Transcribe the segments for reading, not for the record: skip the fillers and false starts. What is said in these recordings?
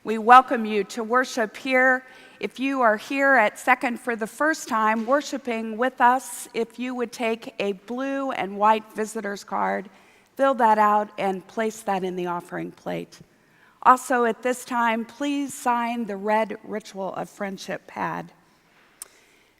We welcome you to worship here. If you are here at Second for the first time worshiping with us, if you would take a blue and white visitor's card, fill that out and place that in the offering plate. Also at this time, please sign the red Ritual of Friendship pad.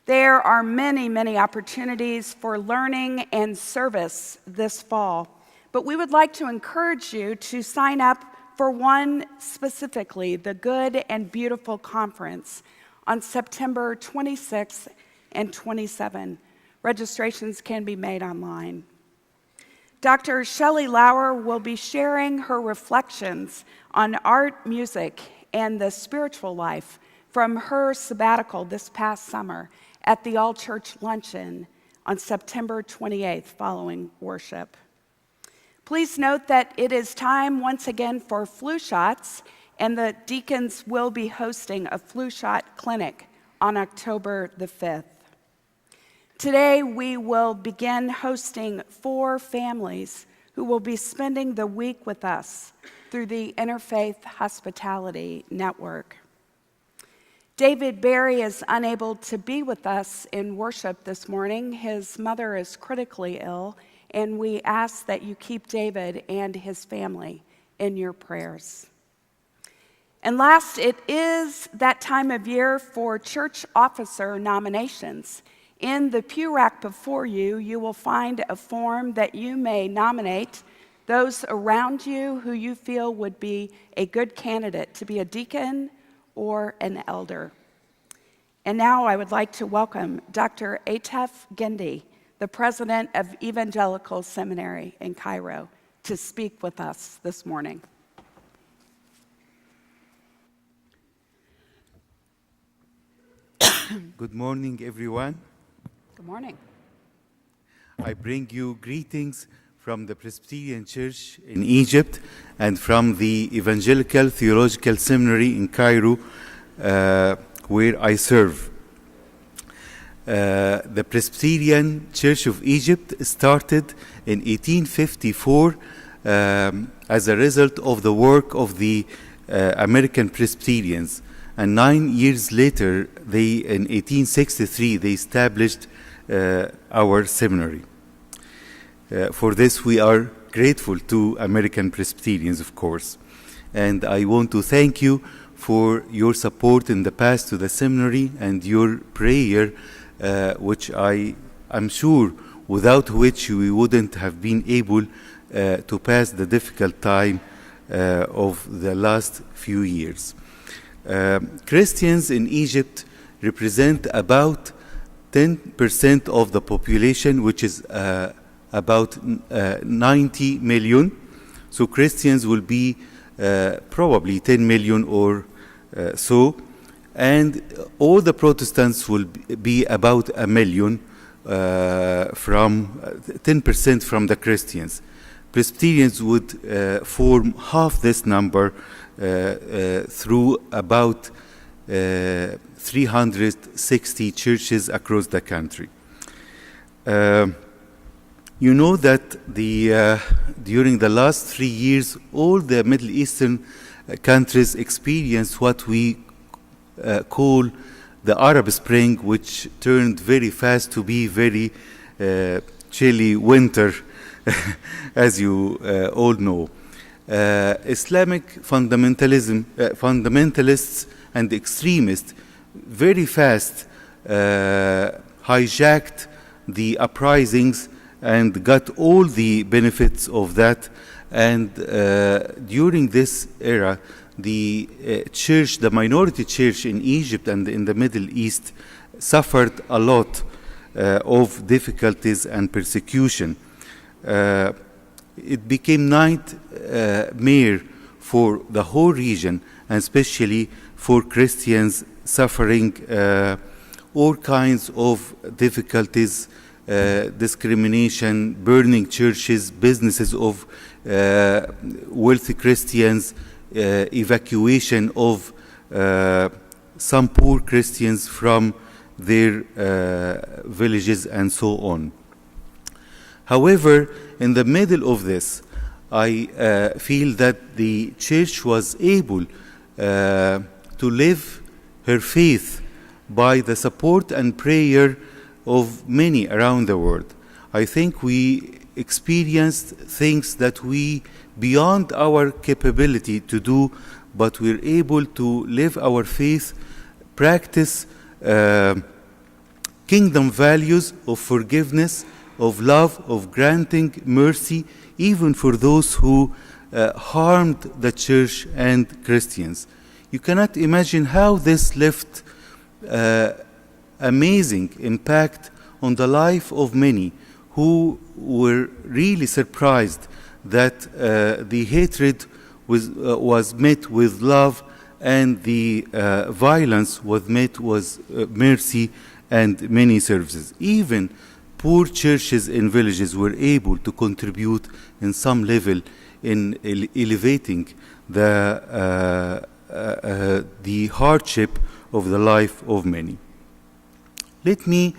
There are many, many opportunities for learning and service this fall, but we would like to encourage you to sign up for one specifically, the Good and Beautiful Conference on September 26th and 27th. Registrations can be made online. Dr. Shelley Lauer will be sharing her reflections on art, music, and the spiritual life from her sabbatical this past summer at the All-Church Luncheon on September 28th following worship. Please note that it is time once again for flu shots, and the deacons will be hosting a flu shot clinic on October the 5th. Today, we will begin hosting 4 families who will be spending the week with us through the Interfaith Hospitality Network. David Berry is unable to be with us in worship this morning. His mother is critically ill, and we ask that you keep David and his family in your prayers. And last, it is that time of year for church officer nominations. In the pew rack before you, you will find a form that you may nominate those around you who you feel would be a good candidate to be a deacon or an elder. And now I would like to welcome Dr. Atef Gendi, the president of Evangelical Seminary in Cairo, to speak with us this morning. Good morning, everyone. Good morning. I bring you greetings from the Presbyterian Church in Egypt and from the Evangelical Theological Seminary in Cairo, where I serve. The Presbyterian Church of Egypt started in 1854 as a result of the work of the American Presbyterians. And 9 years later, in 1863, they established our seminary. For this, we are grateful to American Presbyterians, of course. And I want to thank you for your support in the past to the seminary and your prayer, which I am sure without which we wouldn't have been able to pass the difficult time of the last few years. Christians in Egypt represent about 10% of the population, which is about 90 million. So Christians will be probably 10 million or so. And all the Protestants will be about 1 million, from 10% from the Christians. Presbyterians would form half this number through about 360 churches across the country. You know that during the last 3 years, all the Middle Eastern countries experienced what we call the Arab Spring, which turned very fast to be very chilly winter, as you all know. Islamic fundamentalists and extremists very fast hijacked the uprisings and got all the benefits of that. And during this era, the church, the minority church in Egypt and in the Middle East, suffered a lot of difficulties and persecution. It became nightmare for the whole region, and especially for Christians suffering all kinds of difficulties, discrimination, burning churches, businesses of wealthy Christians, evacuation of some poor Christians from their villages, and so on. However, in the middle of this, I feel that the church was able to live her faith by the support and prayer of many around the world. I think we experienced things that we beyond our capability to do, but we're able to live our faith, practice kingdom values of forgiveness, of love, of granting mercy, even for those who harmed the church and Christians. You cannot imagine how this left amazing impact on the life of many who were really surprised that the hatred was met with love and the violence was met with mercy and many services. Even poor churches in villages were able to contribute in some level in elevating the hardship of the life of many. Let me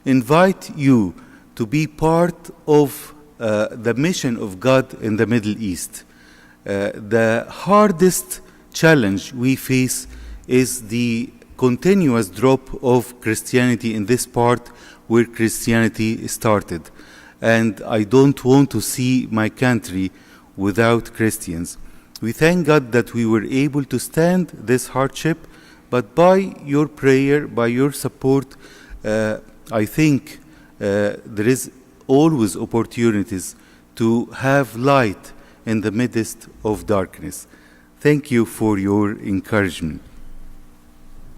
invite you to be part of the mission of God in the Middle East. The hardest challenge we face is the continuous drop of Christianity in this part where Christianity started. And I don't want to see my country without Christians. We thank God that we were able to stand this hardship, but by your prayer, by your support, I think there is always opportunities to have light in the midst of darkness. Thank you for your encouragement.